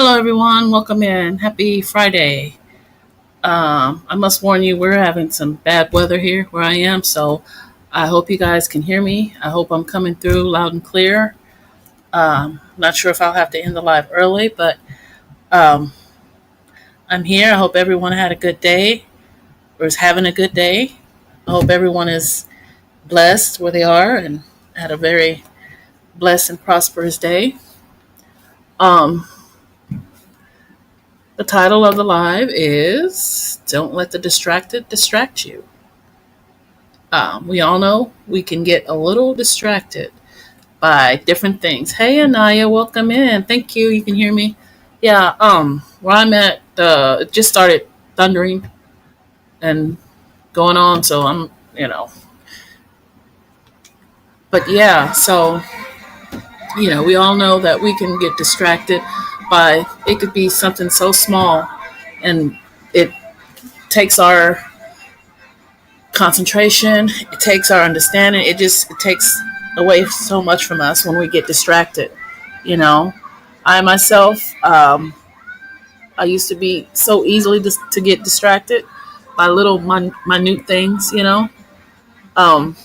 Hello, everyone. Welcome in. Happy Friday. I must warn you, we're having some bad weather here where I am, so I hope you guys can hear me. I hope I'm coming through loud and clear. Not sure if I'll have to end the live early, but um, I'm here. I hope everyone had a good day or is having a good day. I hope everyone is blessed where they are and had a very blessed and prosperous day. Um, the title of the live is Don't Let the Distracted Distract You. We all know we can get a little distracted by different things. Hey, Anaya, welcome in. Thank you. You can hear me. Yeah. Where I'm at, it just started thundering and going on. So but yeah. So we all know that we can get distracted by. It could be something so small, and it takes our concentration. It takes our understanding. It takes away so much from us when we get distracted. You know, I myself, I used to be so easily to get distracted by little minute things. Um,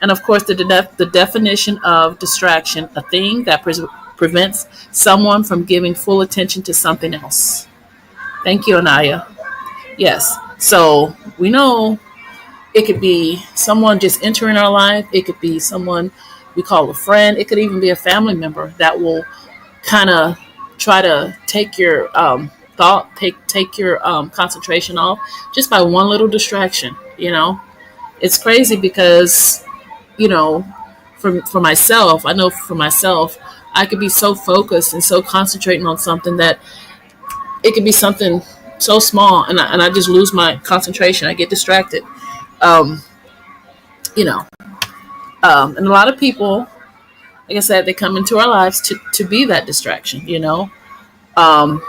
and of course, the definition of distraction: a thing that prevents someone from giving full attention to something else. Thank you, Anaya. Yes. So we know it could be someone just entering our life. It could be someone we call a friend. It could even be a family member that will kind of try to take your thought, take your concentration off just by one little distraction. It's crazy because you know, for myself, I know for myself, I could be so focused and so concentrating on something that it could be something so small, and I just lose my concentration. I get distracted. Um, you know, and a lot of people, like I said, they come into our lives to be that distraction. Um,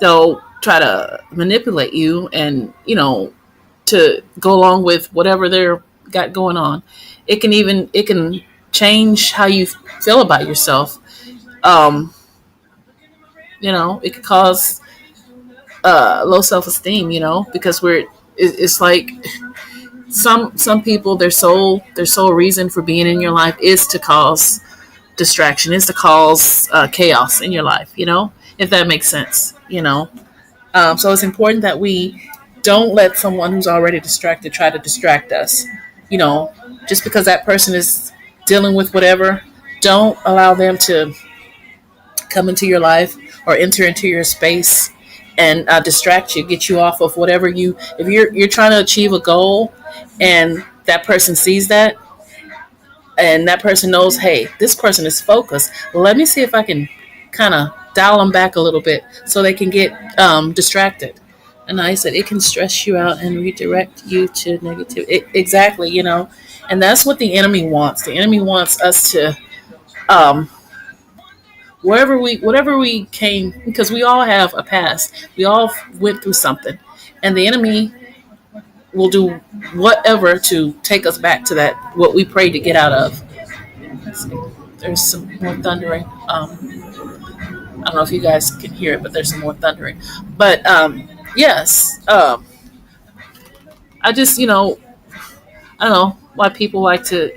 they'll try to manipulate you, and to go along with whatever they're got going on. It can change how you feel about yourself. Um, it could cause low self esteem. Because it's like some people their sole reason for being in your life is to cause distraction, is to cause chaos in your life. If that makes sense. So it's important that we don't let someone who's already distracted try to distract us. You know, just because that person is dealing with whatever, don't allow them to come into your life or enter into your space and distract you, get you off of whatever if you're trying to achieve a goal, and that person sees that, and that person knows, hey, this person is focused. Let me see if I can kind of dial them back a little bit so they can get distracted. And I said it can stress you out and redirect you to negative. Exactly, and that's what the enemy wants. The enemy wants us to um, whatever we came, because we all have a past. We all went through something, and the enemy will do whatever to take us back to that what we prayed to get out of. Let's see. There's some more thundering. I don't know if you guys can hear it, but there's some more thundering. But yes, I just I don't know why people like to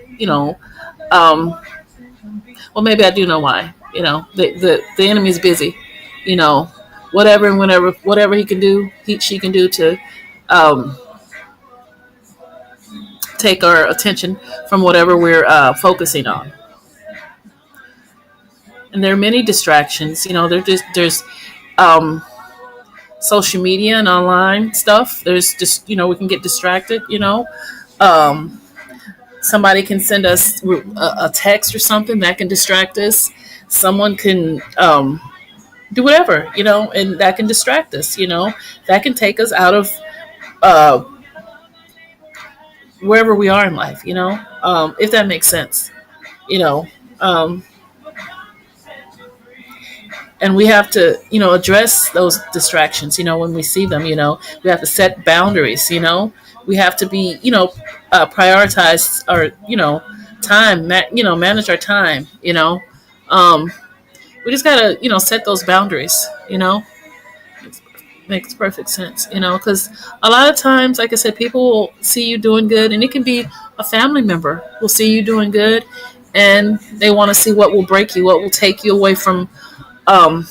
um, well, maybe I do know why. The enemy's busy. You know, whatever and whatever he can do, she can do to um, take our attention from whatever we're focusing on. And there are many distractions. There's um, social media and online stuff. There's just we can get distracted. Um, Somebody can send us a text or something that can distract us. Someone can do whatever, and that can distract us. That can take us out of uh, wherever we are in life. If that makes sense. You know. Um, and we have to address those distractions when we see them. We have to set boundaries. We have to be prioritize our time, manage our time. um, we just gotta, set those boundaries. Makes perfect sense, because a lot of times, like I said, people will see you doing good, and it can be a family member will see you doing good, and they want to see what will break you, what will take you away from um,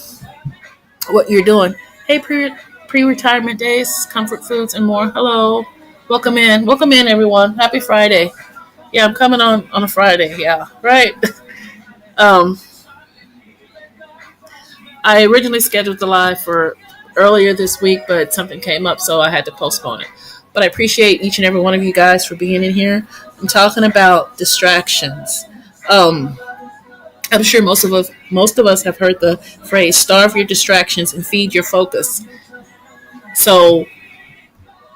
what you're doing. Hey, pre-retirement days, comfort foods, and more. Hello, welcome in, everyone. Happy Friday. Yeah, I'm coming on a Friday. Yeah, right. um, I originally scheduled the live for earlier this week, but something came up, so I had to postpone it. But I appreciate each and every one of you guys for being in here. I'm talking about distractions. Um, I'm sure most of us have heard the phrase "starve your distractions and feed your focus." So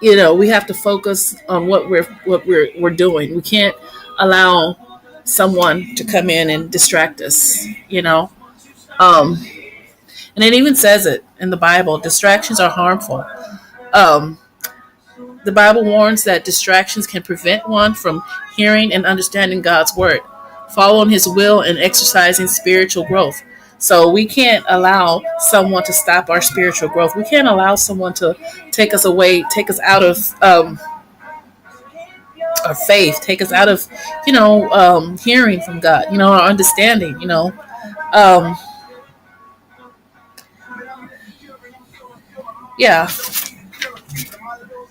we have to focus on what we're doing. We can't allow someone to come in and distract us. Um, and it even says it in the Bible: distractions are harmful. Um, the Bible warns that distractions can prevent one from hearing and understanding God's word, following His will, and exercising spiritual growth. So we can't allow someone to stop our spiritual growth. We can't allow someone to take us away, take us out of our faith, take us out of, hearing from God, our understanding. Um, yeah,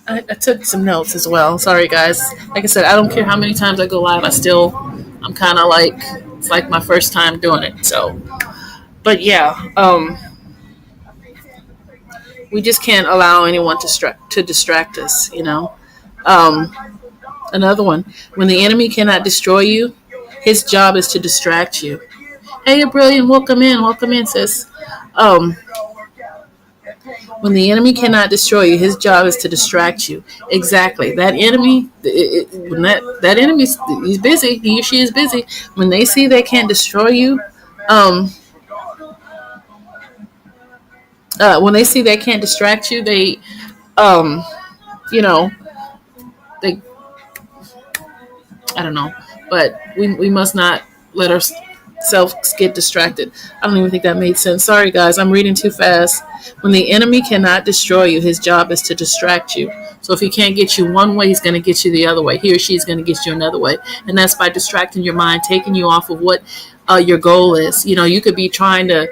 I took some notes as well. Sorry, guys. Like I said, I don't care how many times I go live. I'm kind of like, it's like my first time doing it. So, but yeah, we just can't allow anyone to distract us. Um, Another one: when the enemy cannot destroy you, his job is to distract you. Hey, you're brilliant. Welcome in, sis. Um, When the enemy cannot destroy you, his job is to distract you. Exactly. That enemy, when that enemy, he's busy. He or she is busy. When they see they can't destroy you, um, when they see they can't distract you, um, you know, they, I don't know, but we must not let ourselves get distracted. I don't even think that made sense. Sorry, guys, I'm reading too fast. When the enemy cannot destroy you, his job is to distract you. So if he can't get you one way, he's going to get you the other way. He or she is going to get you another way. And that's by distracting your mind, taking you off of what your goal is. You could be trying to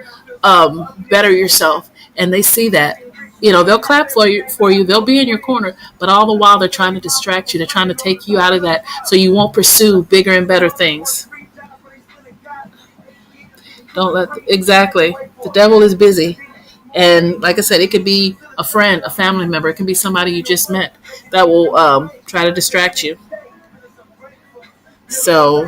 better yourself, and they see that. They'll clap for you. They'll be in your corner, but all the while they're trying to distract you. They're trying to take you out of that so you won't pursue bigger and better things. Don't let exactly. The devil is busy. And like I said, it could be a friend, a family member. It can be somebody you just met that will try to distract you. So,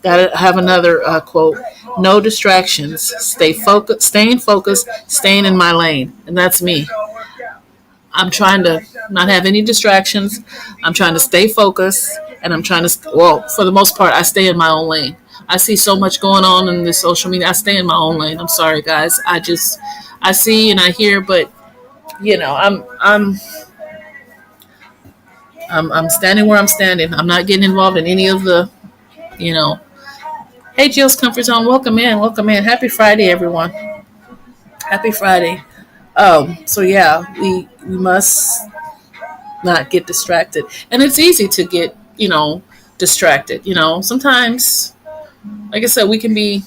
gotta have another quote: "No distractions. Stay focused. Staying focused. Staying in my lane." And that's me. I'm trying to not have any distractions. I'm trying to stay focused, and I'm trying to. Well, for the most part, I stay in my own lane. I see so much going on in this social media. I stay in my own lane. I'm sorry, guys. I see and I hear, but I'm standing where I'm standing. I'm not getting involved in any of the, you know. Hey, Jill's Comfort Zone. Welcome in. Welcome in. Happy Friday, everyone. Happy Friday. So yeah, we must not get distracted, and it's easy to get distracted. Sometimes, like I said, we can be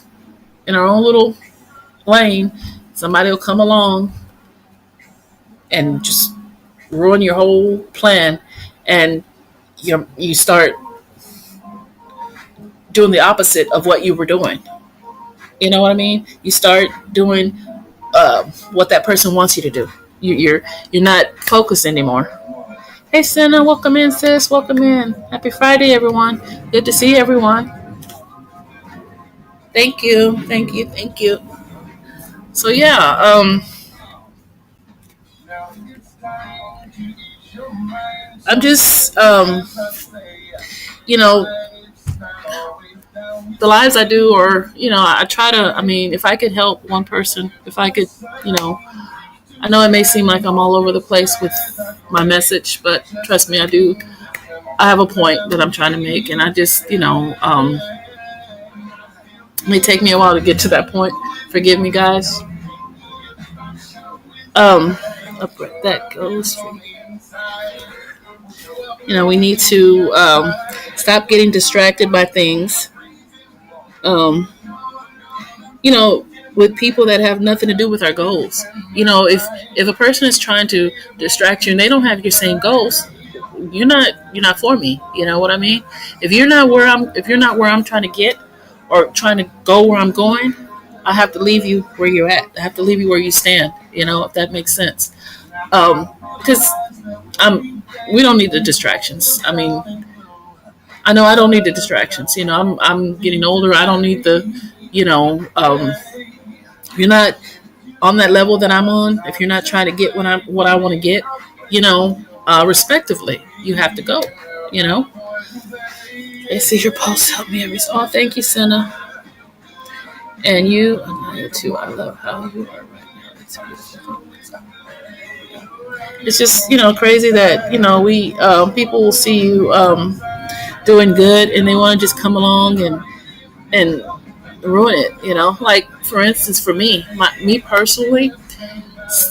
in our own little lane. Somebody will come along and just ruin your whole plan, and you start doing the opposite of what you were doing. You know what I mean? You start doing what that person wants you to do. You're not focused anymore. Hey, Senna, welcome in, sis. Welcome in. Happy Friday, everyone. Good to see everyone. Thank you, thank you, thank you. So yeah, I'm just you know the lives I do, or I try to. I mean, if I could help one person, if I could, I know it may seem like I'm all over the place with my message, but trust me, I do. I have a point that I'm trying to make, and I just It may take me a while to get to that point. Forgive me, guys. Um, Upgrade that goes. We need to stop getting distracted by things. Um, you know, with people that have nothing to do with our goals. If a person is trying to distract you and they don't have your same goals, you're not for me. You know what I mean? If you're not where I'm trying to get or trying to go where I'm going, I have to leave you where you're at. I have to leave you where you stand. If that makes sense. Because we don't need the distractions. I mean, I know I don't need the distractions. I'm getting older. I don't need the, you know, if you're not on that level that I'm on, if you're not trying to get what I want to get, respectively, you have to go. You know. I see your post. Help me every. Oh, thank you, Senna. And you, too. I love how you are right now. It's beautiful. It's just crazy that we people will see you doing good and they want to just come along and ruin it. Like for instance, for me personally,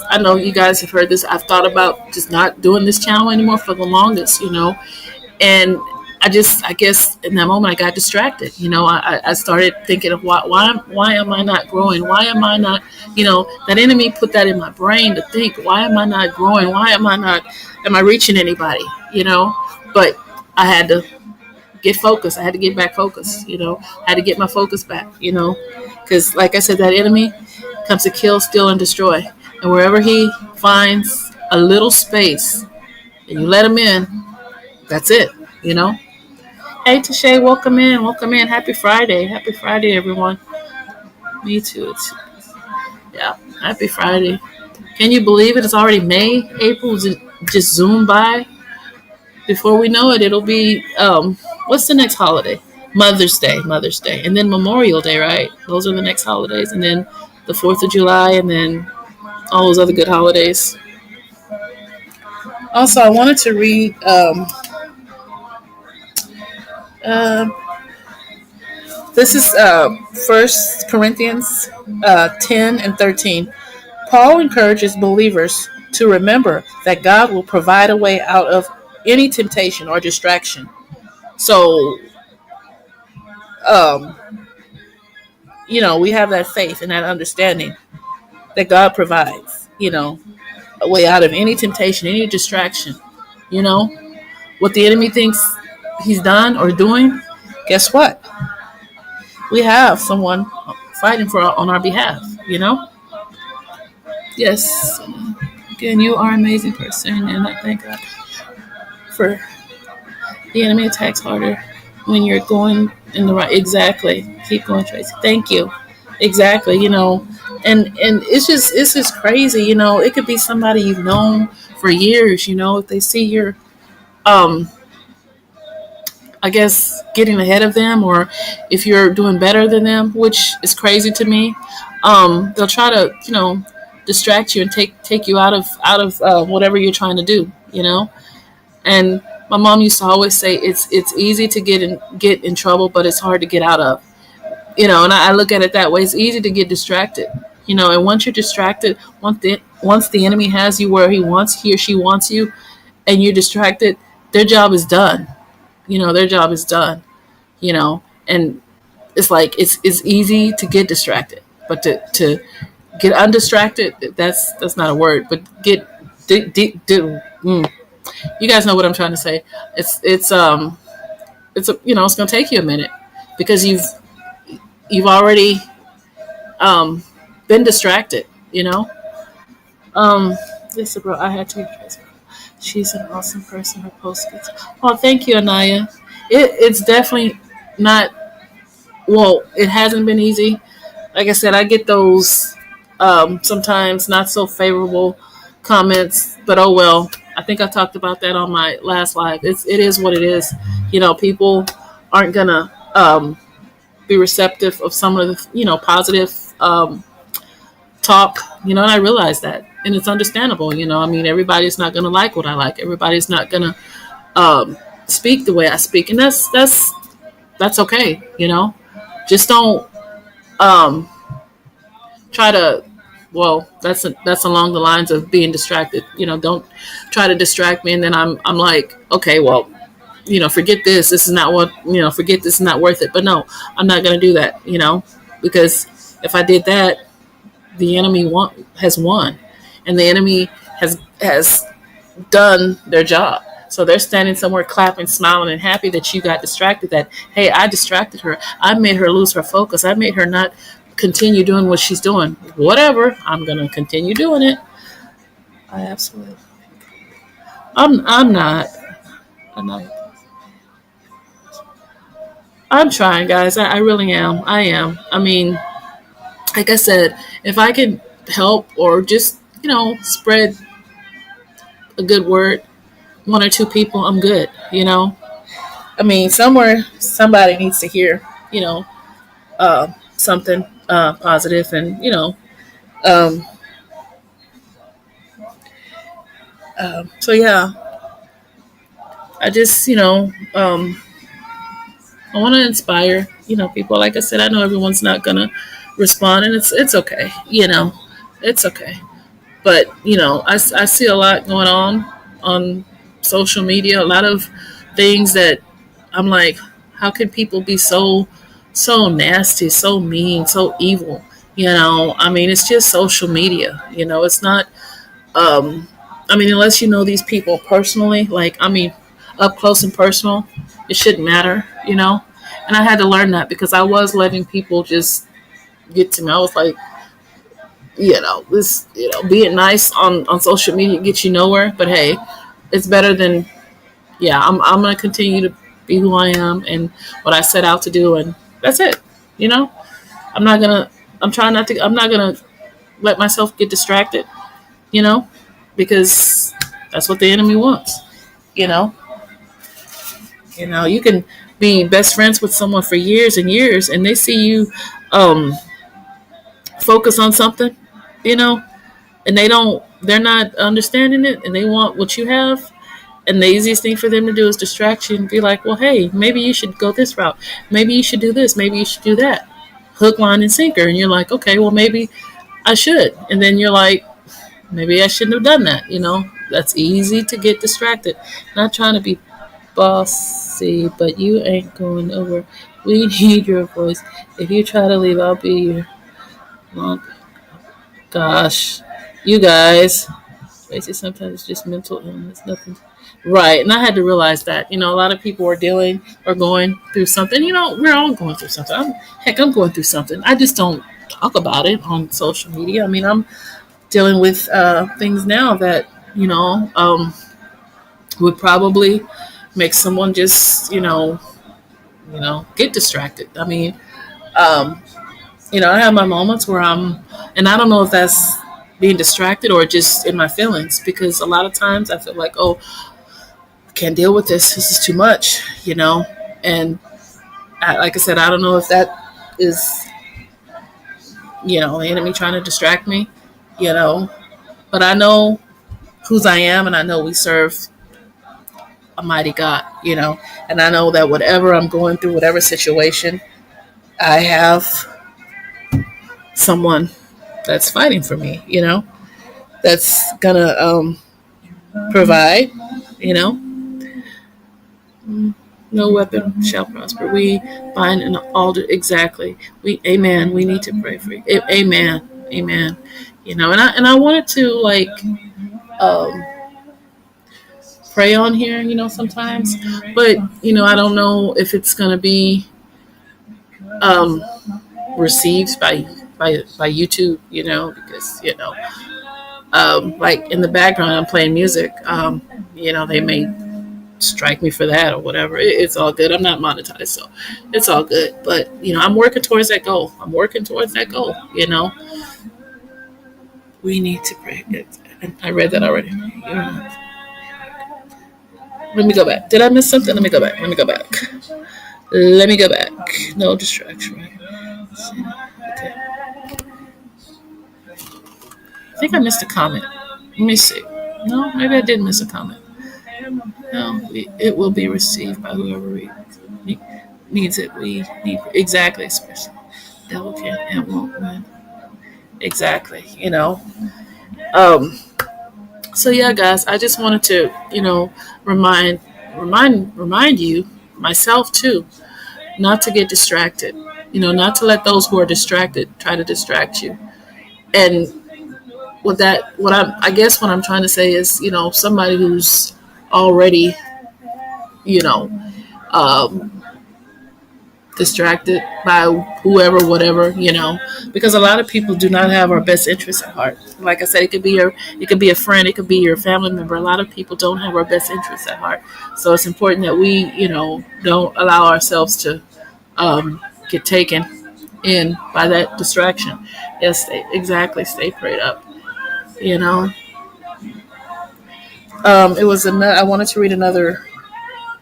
I know you guys have heard this. I've thought about just not doing this channel anymore for the longest. And I guess in that moment I got distracted. I started thinking of why am I not growing? Why am I not, that enemy put that in my brain to think, why am I not growing? Am I reaching anybody? But I had to get focused. I had to get back focused, I had to get my focus back, because like I said, that enemy comes to kill, steal, and destroy. And wherever he finds a little space and you let him in, that's it, Hey, Tashay, welcome in. Welcome in. Happy Friday. Happy Friday, everyone. Me too. Yeah, happy Friday. Can you believe it? It's already May. April just zoomed by. Before we know it, it'll be, what's the next holiday? Mother's Day. And then Memorial Day, right? Those are the next holidays. And then the 4th of July, and then all those other good holidays. Also, I wanted to read this is 1 Corinthians 10 and 13. Paul encourages believers to remember that God will provide a way out of any temptation or distraction. So, we have that faith and that understanding that God provides, a way out of any temptation, any distraction. What the enemy thinks he's done or doing, guess what? We have someone fighting on our behalf, Yes. Again, you are an amazing person, and I thank God for the enemy attacks harder when you're going in the right. Exactly. Keep going, Tracy. Thank you. Exactly. And it's just crazy. It could be somebody you've known for years. If they see you're, I guess, getting ahead of them, or if you're doing better than them, which is crazy to me, they'll try to, distract you and take you out of whatever you're trying to do, And my mom used to always say it's easy to get in trouble, but it's hard to get out of, And I look at it that way. It's easy to get distracted, And once you're distracted, once the enemy has you where he or she wants you, and you're distracted, their job is done. Their job is done. And it's like it's easy to get distracted, but to get undistracted, that's not a word, but you guys know what I'm trying to say. It's it's going to take you a minute because you've already been distracted. Lisa, bro, I had to. She's an awesome person. Her post gets. Oh, thank you, Anaya. It's definitely not. Well, it hasn't been easy. Like I said, I get those sometimes not so favorable comments, but oh well. I think I talked about that on my last live. It is what it is. People aren't gonna be receptive of some of the positive talk. And I realize that, and it's understandable. I mean, everybody's not gonna like what I like. Everybody's not gonna speak the way I speak, and that's okay. Just don't um, try to, well, that's along the lines of being distracted. Don't try to distract me, and then I'm like, okay, well, forget this. This is not what forget this is not worth it. But no, I'm not gonna do that. Because if I did that, the enemy has won, and the enemy has done their job. So they're standing somewhere clapping, smiling, and happy that you got distracted. That, hey, I distracted her. I made her lose her focus. I made her not continue doing what she's doing. Whatever. I'm gonna continue doing it. I absolutely. I'm not. I'm not. I'm trying, guys. I really am. I am. I mean, like I said, if I can help or just spread a good word, one or two people, I'm good. I mean, somewhere somebody needs to hear, something positive, and um, so yeah, I just I want to inspire people. Like I said, I know everyone's not gonna respond, and it's okay. It's okay. But I see a lot going on social media. A lot of things that I'm like, how can people be so nasty, so mean, so evil? I mean, it's just social media. It's not. Um, I mean, unless you know these people personally, like I mean, up close and personal, it shouldn't matter. And I had to learn that because I was letting people just get to me. I was like, this, being nice on social media gets you nowhere. But hey, it's better than, yeah, I'm going to continue to be who I am and what I set out to do. And that's it. You know, I'm not going to, I'm not going to let myself get distracted, you know, because that's what the enemy wants. You know, you can be best friends with someone for years and years and they see you, um, focus on something, you know, and they're not understanding it and they want what you have. And the easiest thing for them to do is distract you and be like, well, hey, maybe you should go this route. Maybe you should do this. Maybe you should do that. Hook, line, and sinker. And you're like, okay, well, maybe I should. And then you're like, maybe I shouldn't have done that. That's easy to get distracted. Not trying to be bossy, but you ain't going over. We need your voice. If you try to leave, I'll be your. Oh, gosh. You guys. Basically, sometimes it's just mental illness. Nothing. Right. And I had to realize that, a lot of people are going through something. We're all going through something. I'm going through something. I just don't talk about it on social media. I mean, I'm dealing with things now that, would probably make someone just, get distracted. I mean, um, I have my moments where and I don't know if that's being distracted or just in my feelings because a lot of times I feel like, oh, I can't deal with this. This is too much, And like I said, I don't know if that is, the enemy trying to distract me, you know. But I know whose I am, and I know we serve a mighty God, And I know that whatever I'm going through, whatever situation, I have someone that's fighting for me, that's gonna provide, you know. No weapon shall prosper. We bind and alter exactly. Amen. We need to pray for you. Amen. Amen. And I wanted to um, pray on here, sometimes, but I don't know if it's gonna be um, received by YouTube, because like in the background I'm playing music, they may strike me for that or whatever. It's all good. I'm not monetized, so it's all good. But I'm working towards that goal. We need to pray. I read that already. Let me go back. Did I miss something? Let me go back. No distraction. Okay. I think I missed a comment. Let me see. No, maybe I did miss a comment. No, it will be received by whoever needs it. We need exactly, especially. Devil can't and won't win. Exactly. Um, so yeah, guys, I just wanted to, remind, remind you, myself too, not to get distracted. Not to let those who are distracted try to distract you. And with that, I guess what I'm trying to say is, somebody who's already, you know, um, distracted by whoever, whatever, because a lot of people do not have our best interests at heart. Like I said, it could be a friend, it could be your family member. A lot of people don't have our best interests at heart. So it's important that we, don't allow ourselves to get taken in by that distraction. Yes, exactly. Stay prayed up. You know, it was another. I wanted to read another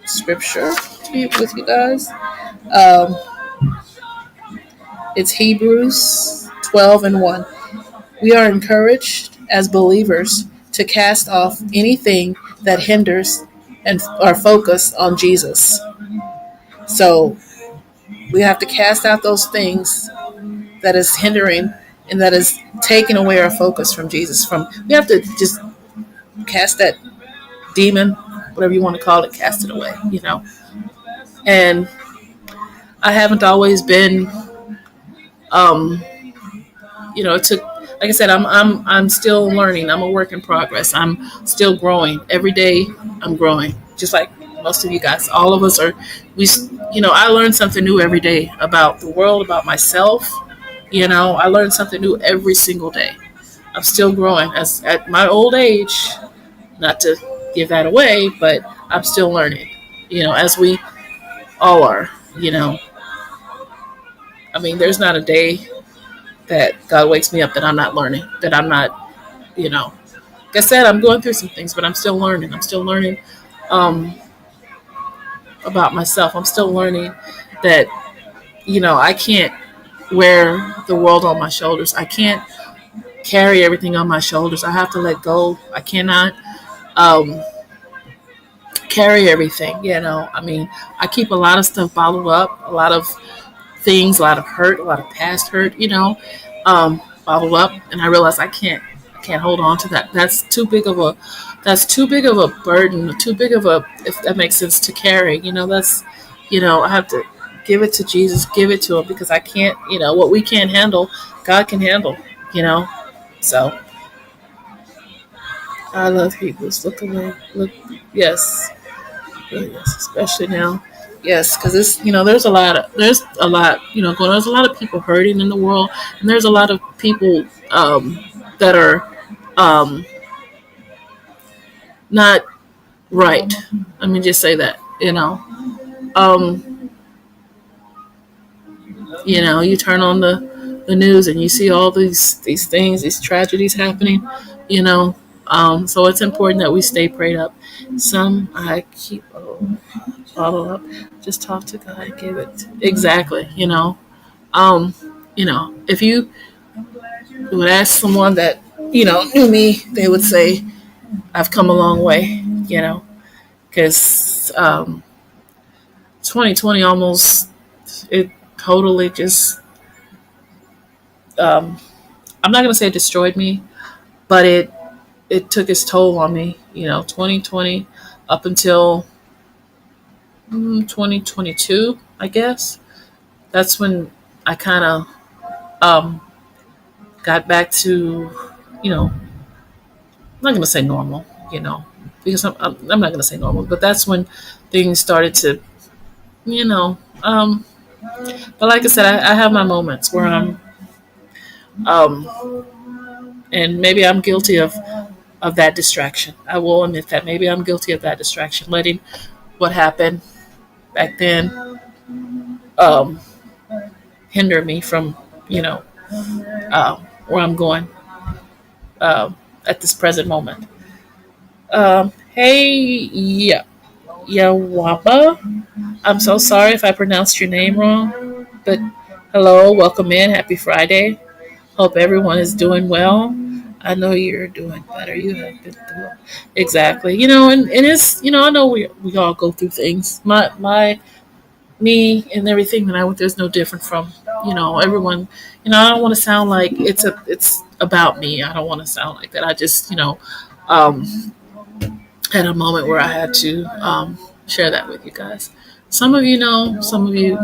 scripture with you guys. Um, it's Hebrews 12:1. We are encouraged as believers to cast off anything that hinders and our focus on Jesus. So we have to cast out those things that is hindering and that is taking away our focus from Jesus. We have to just cast that demon, whatever you want to call it, cast it away. And I haven't always been, um, it took, like I said, I'm still learning. I'm a work in progress. I'm still growing every day. I'm growing, just like most of you guys. All of us are. I learn something new every day about the world, about myself. I learn something new every single day. I'm still growing as at my old age. Not to give that away, but I'm still learning. As we all are. I mean, there's not a day that God wakes me up that I'm not learning. That I'm not. Like I said, I'm going through some things, but I'm still learning. I'm still learning um, about myself. I'm still learning that I can't wear the world on my shoulders. I can't carry everything on my shoulders. I have to let go. I cannot um, carry everything. I mean, I keep a lot of stuff bottled up, a lot of things, a lot of hurt, a lot of past hurt, bottled up, and I realize I can't hold on to that. That's too big of a burden, too big of a, if that makes sense, to carry. I have to give it to Jesus, give it to Him, because I can't, what we can't handle, God can handle. You know, so I love Hebrews. Look away, look, yes, yes, especially now. Yes, because there's a lot, going. There's a lot of people hurting in the world, and there's a lot of people that are um, not right. Let me just say that. Um, you turn on the news and you see all these things, these tragedies happening. You know, so it's important that we stay prayed up. Some I keep follow up. Just talk to God and give it exactly. Um, if you would ask someone that knew me, they would say I've come a long way. Because 2020 almost it totally just um, I'm not gonna say it destroyed me, but it took its toll on me. 2020 up until 2022, I guess. That's when I kind of um, got back to, I'm not gonna say normal, because I'm not gonna say normal, but that's when things started to, you know. But like I said, I have my moments where um, and maybe I'm guilty of that distraction. I will admit that maybe I'm guilty of that distraction, letting what happened back then um, hinder me from, you know, where I'm going at this present moment. Hey, yeah, Yawaba. I'm so sorry if I pronounced your name wrong, but hello, welcome in. Happy Friday. Hope everyone is doing well. I know you're doing better. You have been through exactly. And it's I know we all go through things. My me and everything that I went through is no different from Everyone, I don't want to sound like it's about me. I don't want to sound like that. I just, um, had a moment where I had to share that with you guys. Some of you know, some of you,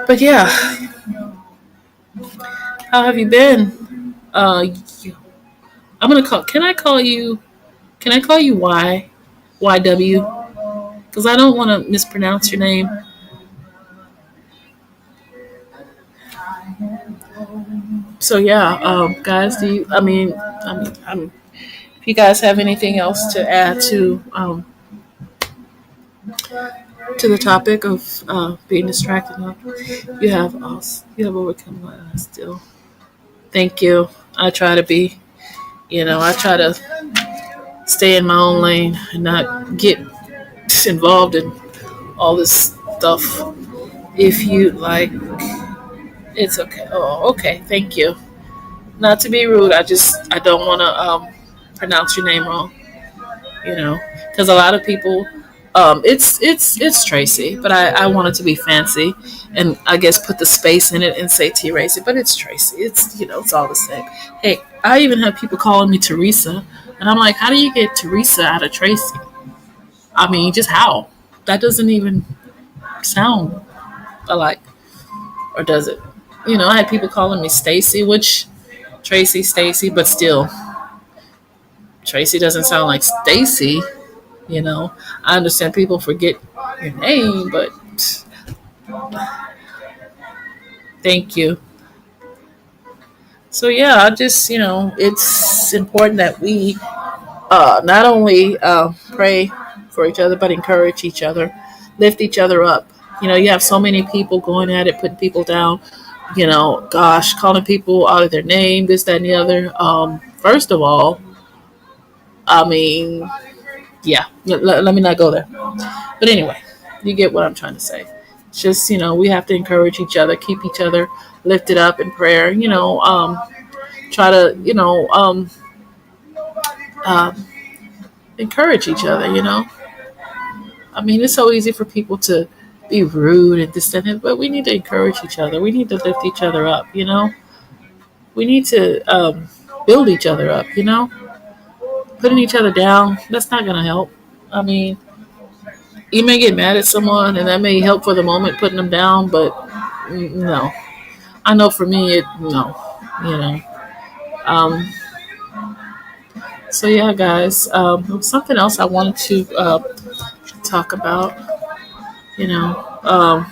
but yeah, how have you been? I'm gonna call. Can I call you? Can I call you YW? Because I don't want to mispronounce your name. So yeah, guys, do you? If you guys have anything else to add to the topic of being distracted, you have overcome my eyes still. Thank you. I try to be. I try to stay in my own lane and not get involved in all this stuff. If you like, it's okay. Oh, okay. Thank you. Not to be rude, I don't want to pronounce your name wrong. Because a lot of people, it's Tracy, but I want it to be fancy, and I guess put the space in it and say T Racy, but it's Tracy. It's all the same. Hey, I even have people calling me Teresa, and I'm like, how do you get Teresa out of Tracy? I mean, just how? That doesn't even sound alike, or does it? I had people calling me Stacy, which Tracy, Stacy, but still, Tracy doesn't sound like Stacy. I understand people forget your name, but thank you. So yeah, I just it's important that we not only pray for each other, but encourage each other, lift each other up. You have so many people going at it, putting people down. Gosh, calling people out of their name, this, that, and the other. First of all, I mean, yeah, let me not go there. But anyway, you get what I'm trying to say. It's just, we have to encourage each other, keep each other lifted up in prayer, try to, um, encourage each other, I mean, it's so easy for people to be rude and this and that, but we need to encourage each other. We need to lift each other up, We need to build each other up, Putting each other down, that's not going to help. I mean, you may get mad at someone and that may help for the moment putting them down, but no. I know for me, no, you know. Um, so yeah, guys, something else I wanted to talk about, you know,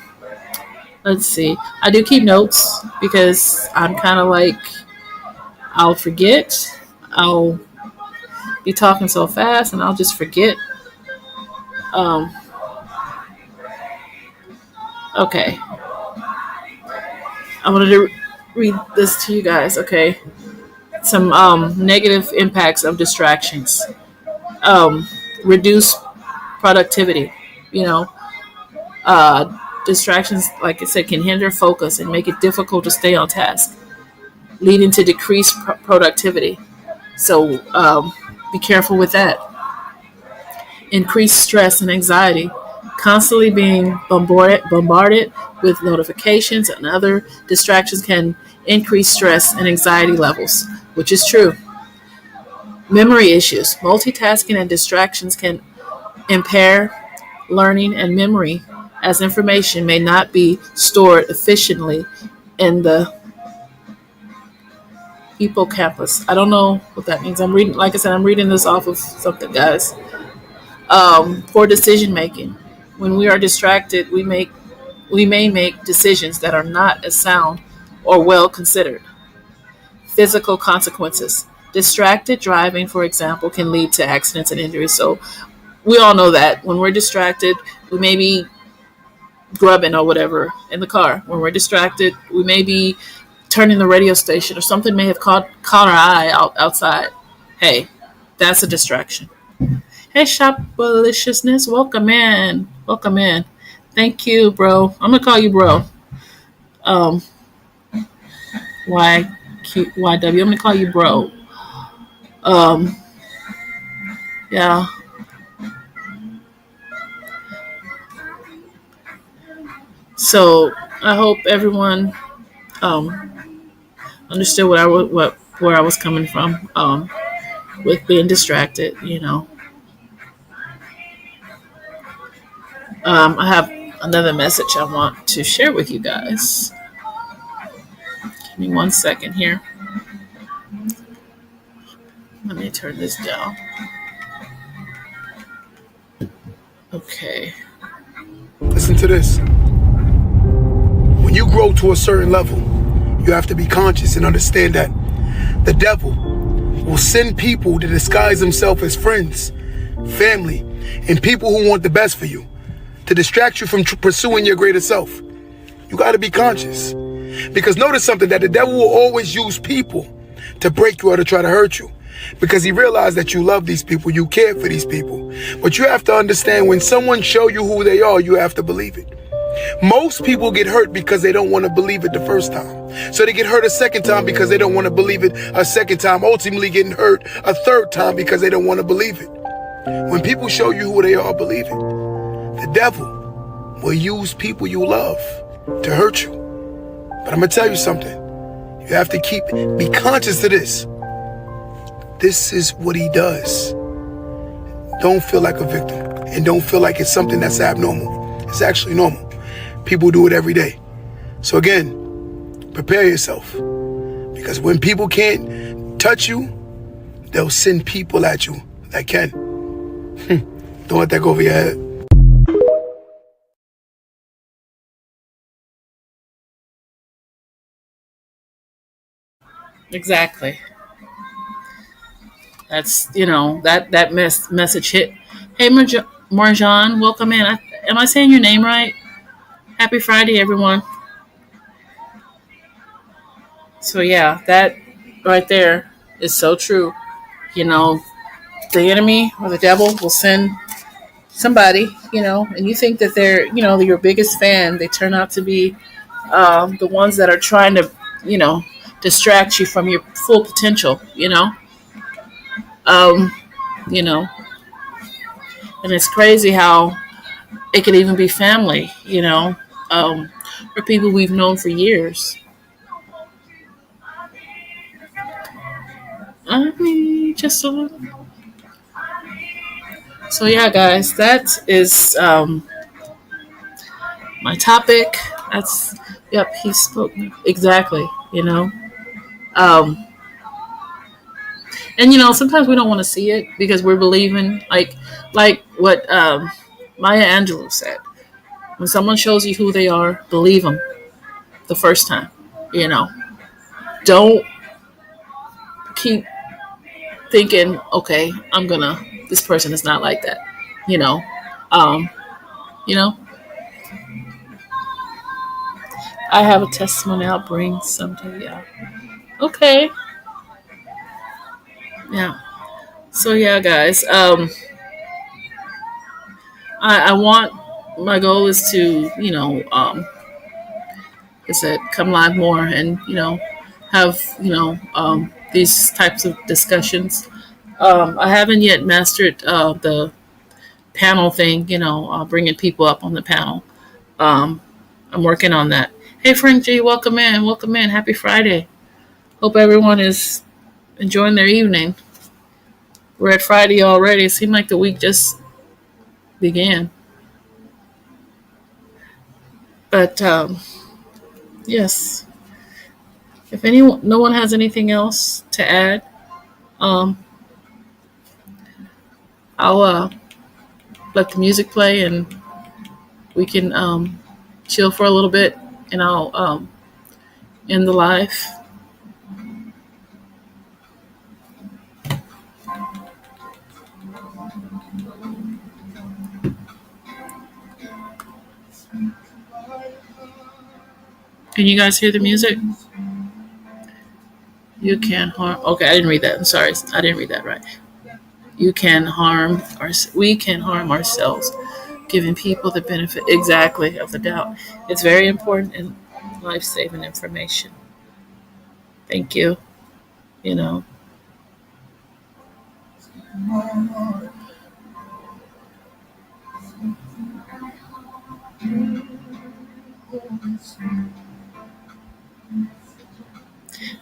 let's see. I do keep notes because I'm kind of like, I'll forget. I'll be talking so fast and I'll just forget. Um, okay. I wanted to read this to you guys, okay? Some negative impacts of distractions. Um, Reduce productivity. You know, distractions, like I said, can hinder focus and make it difficult to stay on task, leading to decreased productivity. So be careful with that. Increased stress and anxiety. Constantly being bombarded with notifications and other distractions can increase stress and anxiety levels, which is true. Memory issues. Multitasking and distractions can impair learning and memory as information may not be stored efficiently in the hippocampus. I don't know what that means. I'm reading, like I said, I'm reading this off of something, guys. Poor decision making. When we are distracted, we may make decisions that are not as sound or well considered. Physical consequences. Distracted driving, for example, can lead to accidents and injuries. So we all know that when we're distracted, we may be grubbing or whatever in the car. When we're distracted, we may be turning the radio station or something may have caught our eye outside. Hey, that's a distraction. Hey, Shop Maliciousness, welcome in. Welcome in. Thank you, bro. I'm gonna call you bro. Um, YQYW. I'm gonna call you bro. Um, yeah. So I hope everyone um, understood what where I was coming from with being distracted. I have another message I want to share with you guys. Give me 1 second here. Let me turn this down. Okay. Listen to this. When you grow to a certain level, you have to be conscious and understand that the devil will send people to disguise themselves as friends, family, and people who want the best for you to distract you from pursuing your greater self. You got to be conscious. Because notice something, that the devil will always use people to break you or to try to hurt you. Because he realized that you love these people, you care for these people. But you have to understand, when someone show you who they are, you have to believe it. Most people get hurt because they don't want to believe it the first time. So they get hurt a second time because they don't want to believe it a second time, ultimately getting hurt a third time because they don't want to believe it. When people show you who they are, believe it. The devil will use people you love to hurt you. But I'm going to tell you something. You have to be conscious of this. This is what he does. Don't feel like a victim, and don't feel like it's something that's abnormal. It's actually normal. People do it every day. So again, prepare yourself, because when people can't touch you, they'll send people at you that can. Don't let that go over your head. Exactly. That's that message hit. Hey, Marjan, welcome in. Am I saying your name right? Happy Friday, everyone. So yeah, that right there is so true. You know, the enemy or the devil will send somebody, and you think that they're, your biggest fan. They turn out to be the ones that are trying to, you know, distract you from your full potential. Um, you know, and it's crazy how it could even be family, or people we've known for years. I mean, just a little. So yeah, guys, that is my topic. That's Yep, he spoke exactly. Um, and sometimes we don't want to see it because we're believing, like what Maya Angelou said. When someone shows you who they are, believe them the first time. You know, don't keep thinking, okay, this person is not like that. You know, um, you know, I have a testimony I'll bring someday. Yeah. Okay. Yeah. So yeah, guys. I want my goal is to like I said, come live more and have these types of discussions. I haven't yet mastered the panel thing. Bringing people up on the panel. Um, I'm working on that. Hey, Frank G, welcome in. Welcome in. Happy Friday. Hope everyone is enjoying their evening. We're at Friday already. It seemed like the week just began. But yes, if no one has anything else to add, um, I'll let the music play and we can chill for a little bit, and I'll end the live. Can you guys hear the music? You can harm. Okay, I didn't read that. I'm sorry, I didn't read that right. We can harm ourselves, giving people the benefit exactly of the doubt. It's very important and life-saving information. Thank you. You know.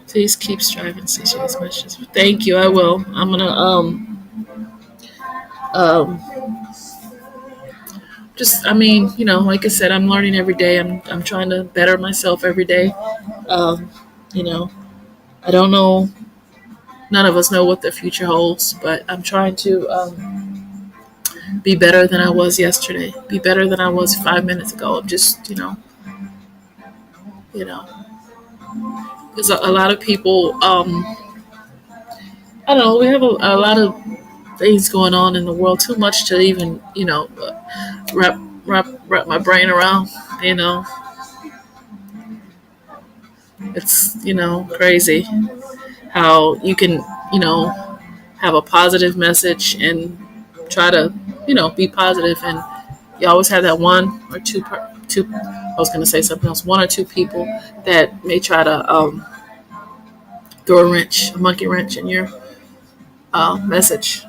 Please keep striving, CJ, as much as. Thank you. I will. I'm gonna um just. I mean, like I said, I'm learning every day. I'm trying to better myself every day. Um, you know, I don't know. None of us know what the future holds, but I'm trying to be better than I was yesterday. Be better than I was 5 minutes ago. I'm just, you know, because a lot of people. I don't know. We have a lot of things going on in the world. Too much to even, wrap wrap my brain around. You know, it's crazy how you can have a positive message and try to be positive, and you always have that one or two. I was going to say something else. One or two people that may try to throw a monkey wrench in your message.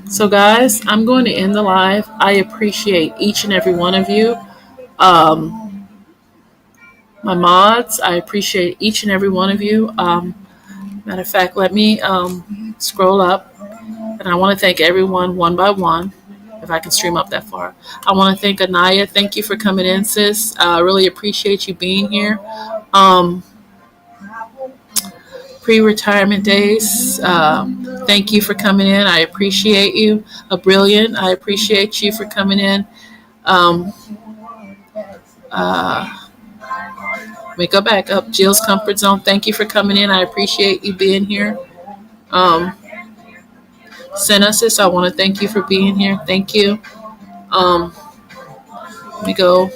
So, guys, I'm going to end the live. I appreciate each and every one of you. My mods, I appreciate each and every one of you. Matter of fact, let me scroll up. And I want to thank everyone one by one, if I can stream up that far. I want to thank Anaya. Thank you for coming in, sis. I really appreciate you being here. Pre-retirement days. Thank you for coming in. I appreciate you. A Brilliant. I appreciate you for coming in. Let me go back up. Jill's Comfort Zone. Thank you for coming in. I appreciate you being here. Senesis, I want to thank you for being here. Thank you. Let me go.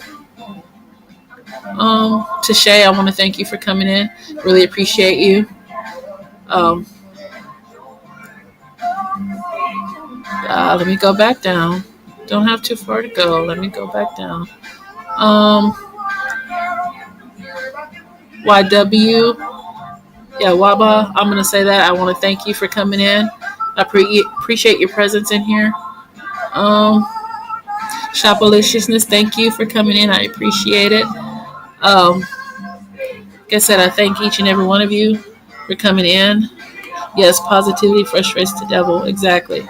To Shay, I want to thank you for coming in. Really appreciate you. Let me go back down. Don't have too far to go. Let me go back down. YW. Yeah, Waba, I'm going to say that. I want to thank you for coming in. I appreciate your presence in here. Shopaliciousness, thank you for coming in. I appreciate it. Like I said, I thank each and every one of you for coming in. Yes, positivity frustrates the devil. Exactly.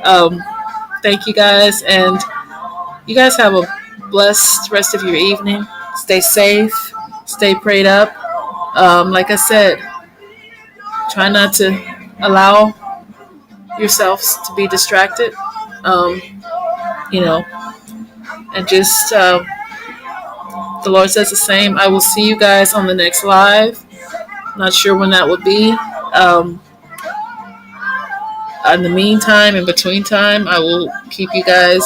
Thank you guys. And you guys have a blessed rest of your evening. Stay safe. Stay prayed up. Like I said, try not to allow yourselves to be distracted. And just the Lord says the same. I will see you guys on the next live. Not sure when that will be. In the meantime, in between time, I will keep you guys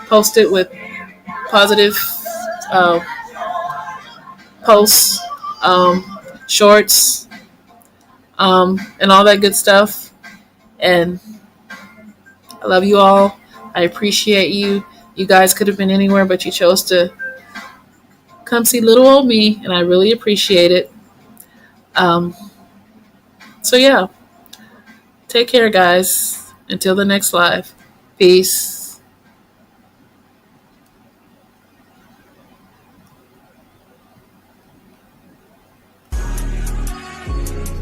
posted with positive posts, shorts, and all that good stuff. And I love you all. I appreciate you. You guys could have been anywhere, but you chose to come see little old me, and I really appreciate it. So yeah, take care, guys. Until the next live. Peace.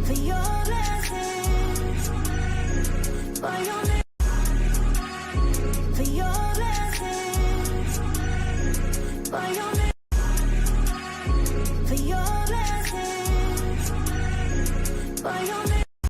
For your